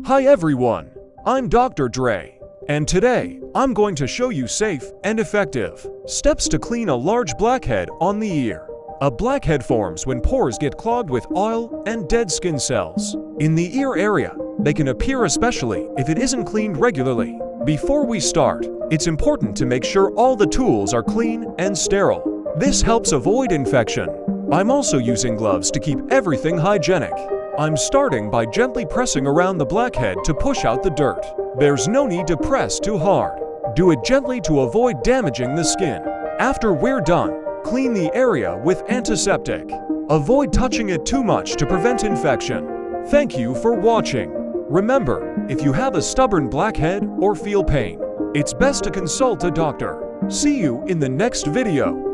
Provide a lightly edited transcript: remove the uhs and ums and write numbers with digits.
Hi everyone, I'm Dr. Dray, and today I'm going to show you safe and effective steps to clean a large blackhead on the ear. A blackhead forms when pores get clogged with oil and dead skin cells. In the ear area, they can appear especially if it isn't cleaned regularly. Before we start, it's important to make sure all the tools are clean and sterile. This helps avoid infection. I'm also using gloves to keep everything hygienic. I'm starting by gently pressing around the blackhead to push out the dirt. There's no need to press too hard. Do it gently to avoid damaging the skin. After we're done, clean the area with antiseptic. Avoid touching it too much to prevent infection. Thank you for watching. Remember, if you have a stubborn blackhead or feel pain, it's best to consult a doctor. See you in the next video.